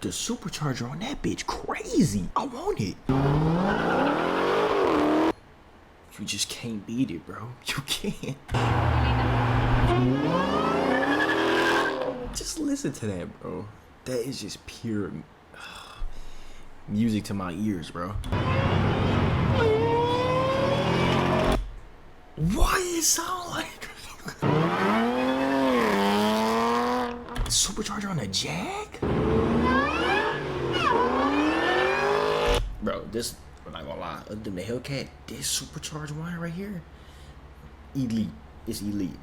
The supercharger on that bitch crazy. I want it. You just can't beat it, bro. You can't. Just listen to that, bro. That is just pure music to my ears, bro. Why it sound like supercharger on a Jag? Bro, this, I'm not gonna lie, other than the Hellcat, this supercharged Whine right here, elite. It's elite.